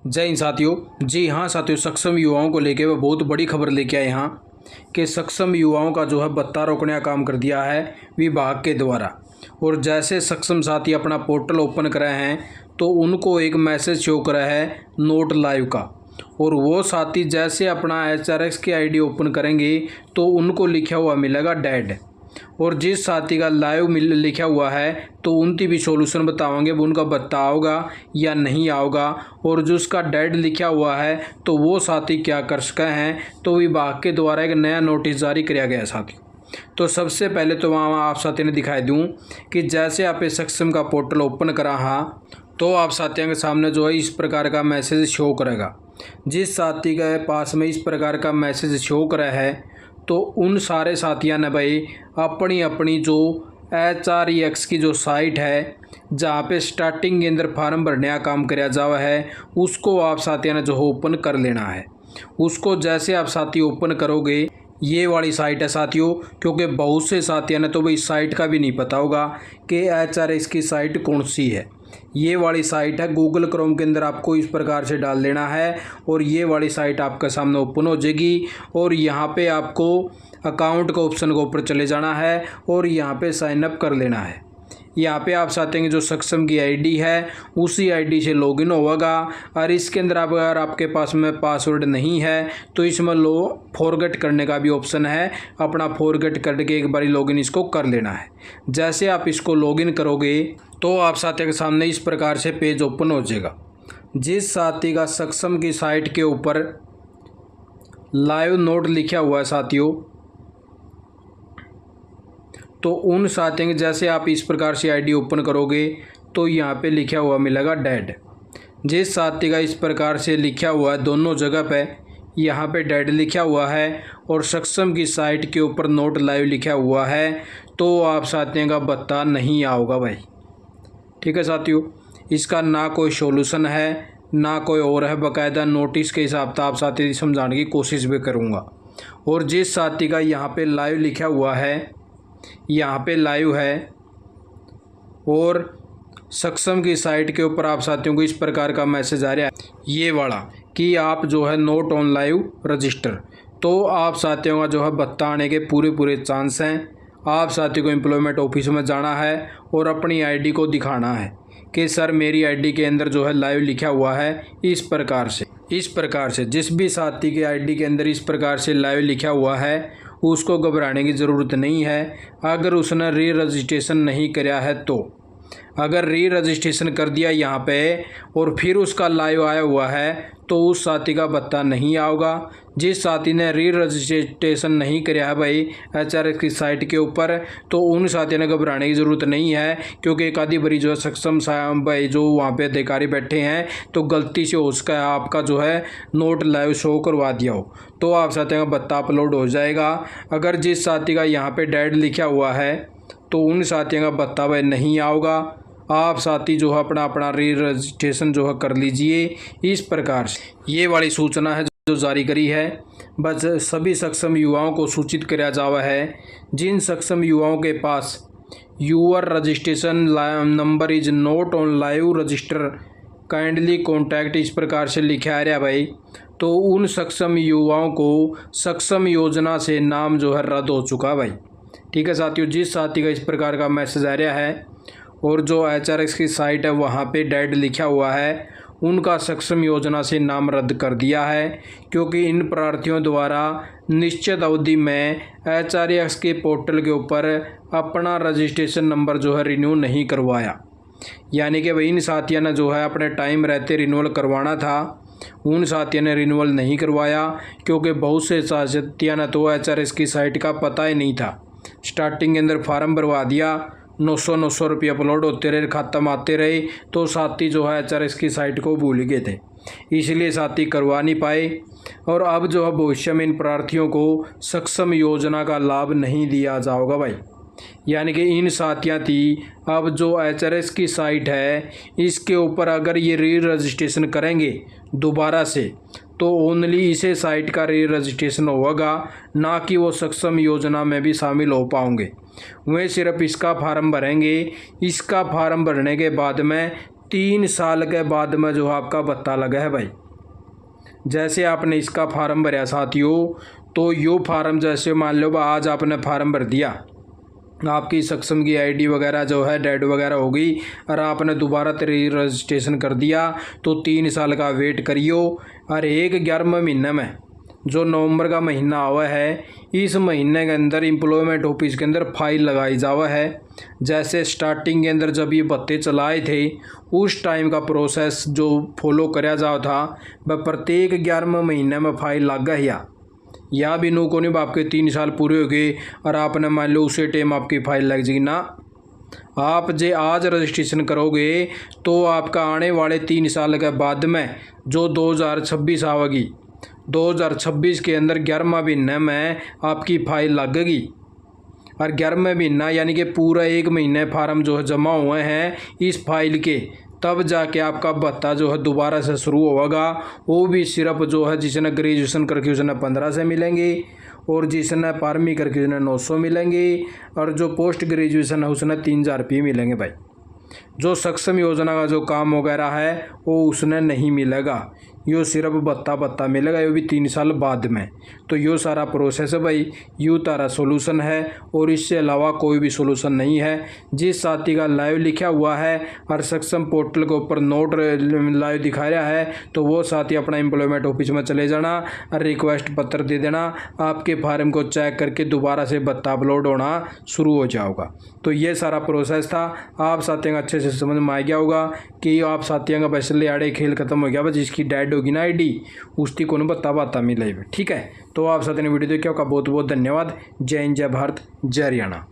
जय हिंद साथियों। जी हाँ साथियों, सक्षम युवाओं को लेके वह बहुत बड़ी खबर लेके आए यहाँ कि सक्षम युवाओं का जो है भत्ता रोकने का काम कर दिया है विभाग के द्वारा। और जैसे सक्षम साथी अपना पोर्टल ओपन कर रहे हैं तो उनको एक मैसेज शो कर रहा है नोट लाइव का। और वो साथी जैसे अपना HRX की आईडी ओपन करेंगे तो उनको लिखा हुआ मिलेगा डेड। और जिस साथी का लाइव लिखा हुआ है तो उनकी भी सॉल्यूशन बताएंगे वो उनका भत्ता आओगा या नहीं आओगा। और जो उसका डेड लिखा हुआ है तो वो साथी क्या कर सके हैं, तो विभाग के द्वारा एक नया नोटिस जारी किया गया है साथी। तो सबसे पहले तो वहाँ आप साथी ने दिखाई दूँ कि जैसे आप सक्षम का पोर्टल ओपन करा हाँ तो आप साथियों के सामने जो है इस प्रकार का मैसेज शो करेगा। जिस साथी के पास में इस प्रकार का मैसेज शो करा है तो उन सारे साथियों ने भाई अपनी अपनी जो HREX की जो साइट है जहाँ पे स्टार्टिंग के अंदर फार्म भरने का काम कराया जावा है उसको आप साथियों ने जो ओपन कर लेना है। उसको जैसे आप साथी ओपन करोगे, ये वाली साइट है साथियों, क्योंकि बहुत से साथियों ने तो भाई साइट का भी नहीं पता होगा कि HREX की साइट कौन सी है। ये वाली साइट है, गूगल क्रोम के अंदर आपको इस प्रकार से डाल देना है और ये वाली साइट आपके सामने ओपन हो जाएगी। और यहाँ पे आपको अकाउंट का ऑप्शन के ऊपर चले जाना है और यहाँ पे साइन अप कर लेना है। यहाँ पे आप चाहते हैं जो सक्षम की आईडी है उसी आईडी से लॉगिन होगा। और इसके अंदर अगर आपके पास में पासवर्ड नहीं है तो इसमें फॉरगेट करने का भी ऑप्शन है, अपना फॉरगेट करके एक बारी लॉगिन इसको कर लेना है। जैसे आप इसको लॉगिन करोगे तो आप साथी के सामने इस प्रकार से पेज ओपन हो जाएगा। जिस साथी का सक्षम की साइट के ऊपर लाइव नोट लिखा हुआ है साथियों, तो उन साथियों के जैसे आप इस प्रकार से आईडी ओपन करोगे तो यहाँ पे लिखा हुआ मिलेगा डेड। जिस साथी का इस प्रकार से लिखा हुआ है दोनों जगह पे यहाँ पे डेड लिखा हुआ है और सक्षम की साइट के ऊपर नोट लाइव लिखा हुआ है तो आप साथियों का भत्ता नहीं आओगा भाई। ठीक है साथियों, इसका ना कोई सॉल्यूशन है ना कोई और है, बाकायदा नोटिस के हिसाब से आप साथी समझाने की कोशिश भी करूँगा। और जिस साथी का यहाँ पे लाइव लिखा हुआ है, यहाँ पे लाइव है और सक्षम की साइट के ऊपर आप साथियों को इस प्रकार का मैसेज आ रहा है ये वाला कि आप जो है नोट ऑन लाइव रजिस्टर, तो आप साथियों का जो है भत्ता आने के पूरे चांस हैं। आप साथियों को एम्प्लॉयमेंट ऑफिस में जाना है और अपनी आईडी को दिखाना है कि सर मेरी आईडी के अंदर जो है लाइव लिखा हुआ है इस प्रकार से जिस भी साथी के आईडी के अंदर इस प्रकार से लाइव लिखा हुआ है उसको घबराने की ज़रूरत नहीं है। अगर उसने री रजिस्ट्रेशन नहीं कराया है तो अगर री रजिस्ट्रेशन कर दिया यहाँ पे और फिर उसका लाइव आया हुआ है तो उस साथी का भत्ता नहीं आओगा। जिस साथी ने री रजिस्ट्रेशन नहीं कराया है भाई HRX की साइट के ऊपर तो उन साथियों ने घबराने की ज़रूरत नहीं है, क्योंकि एक आधी बड़ी जो है सक्षम भाई जो वहाँ पे अधिकारी बैठे हैं तो गलती से उसका आपका जो है नोट लाइव शो करवा दिया हो तो आप साथियों का भत्ता अपलोड हो जाएगा। अगर जिस साथी का यहाँ पे डेड लिखा हुआ है तो उन साथियों का भत्ता भाई नहीं आओगा। आप साथी जो है अपना री रजिस्ट्रेशन जो है कर लीजिए। इस प्रकार से ये वाली सूचना है जो जारी करी है, बस सभी सक्षम युवाओं को सूचित किया जावा है। जिन सक्षम युवाओं के पास your registration number is not on live register kindly contact इस प्रकार से लिखा आ रहा भाई, तो उन सक्षम युवाओं को सक्षम योजना से नाम जो है रद्द हो चुका भाई। ठीक है साथियों, जिस साथी का इस प्रकार का मैसेज आ रहा है और जो HRX की साइट है वहाँ पे डेड लिखा हुआ है उनका सक्षम योजना से नाम रद्द कर दिया है, क्योंकि इन प्रार्थियों द्वारा निश्चित अवधि में HRX के पोर्टल के ऊपर अपना रजिस्ट्रेशन नंबर जो है रिन्यू नहीं करवाया। यानी कि भाई इन साथियों ने जो है अपने टाइम रहते रिन्यूअल करवाना था, उन साथियों ने रिन्यूअल नहीं करवाया, क्योंकि बहुत से साथियों ने तो HRX की साइट का पता ही नहीं था। स्टार्टिंग के अंदर फार्म भरवा दिया, 900 रुपये अपलोड होते रहे, ख़त्म आते रहे, तो साथी जो है HRX की साइट को भूल गए थे, इसलिए साथी करवा नहीं पाए। और अब जो है भविष्य में इन प्रार्थियों को सक्षम योजना का लाभ नहीं दिया जाएगा भाई। यानी कि इन साथियाँ थी अब जो HRX की साइट है इसके ऊपर अगर ये री रजिस्ट्रेशन करेंगे दोबारा से तो ओनली इसे साइट का री रजिस्ट्रेशन होगा, ना कि वो सक्षम योजना में भी शामिल हो पाएंगे। वह सिर्फ इसका फार्म भरेंगे। इसका फार्म भरने के बाद में 3 साल के बाद में जो आपका भत्ता लगा है भाई। जैसे आपने इसका फार्म भरा साथियों, तो यो फार्म जैसे मान लो आज आपने फार्म भर दिया, आपकी सक्षम की आईडी वगैरह जो है डेड वगैरह हो गई और आपने दोबारा रजिस्ट्रेशन कर दिया, तो 3 साल का वेट करियो। और 11वें महीने में जो नवंबर का महीना आवा है, इस महीने के अंदर एम्प्लॉयमेंट ऑफिस के अंदर फाइल लगाई जावा है। जैसे स्टार्टिंग के अंदर जब ये भत्ते चलाए थे, उस टाइम का प्रोसेस जो फॉलो कराया जाओ था, वह प्रत्येक 11वें महीने में फाइल लग गया। या भी नो को नहीं आपके 3 साल पूरे हो गए और आपने मान लो उसी टाइम आपकी फाइल लग जाएगी ना। आप जे आज रजिस्ट्रेशन करोगे तो आपका आने वाले 3 साल के बाद में जो 2026 आवेगी, 2026 के अंदर 11वें महीने में आपकी फाइल लगेगी। और 11वें महीना यानी कि पूरा 1 महीने फार्म जो है जमा हुए हैं इस फाइल के, तब जाके आपका भत्ता जो है दोबारा से शुरू होगा। वो भी सिर्फ जो है जिसने ग्रेजुएशन करके उसने 1500 मिलेंगे, और जिसने 12वीं करके उसने 900 मिलेंगे, और जो पोस्ट ग्रेजुएशन है उसने 3000 रुपये मिलेंगे भाई। जो सक्षम योजना का जो काम वगैरह है वो उसने नहीं मिलेगा, यो सिर्फ भत्ता मिलेगा, ये भी 3 साल बाद में। तो यो सारा प्रोसेस है भाई, यू तारा सोल्यूशन है और इससे अलावा कोई भी सोल्यूशन नहीं है। जिस साथी का लाइव लिखा हुआ है और सक्षम पोर्टल के ऊपर नोट लाइव दिखा रहा है, तो वो साथी अपना एम्प्लॉयमेंट ऑफिस में चले जाना और रिक्वेस्ट पत्र दे देना। आपके फार्म को चेक करके दोबारा से भत्ता अपलोड होना शुरू हो जाएगा। तो ये सारा प्रोसेस था, आप साथियों अच्छे से समझ में आ गया होगा कि आप साथियों का पैसे आड़े खेल खत्म हो गया। जिसकी डेड होगी ना आईडी, उसकी कौन भत्ता मिलेगा। ठीक है, तो आप साथियों ने वीडियो देखा, आपका बहुत बहुत धन्यवाद। जय हिंद, जय भारत, जय हरियाणा।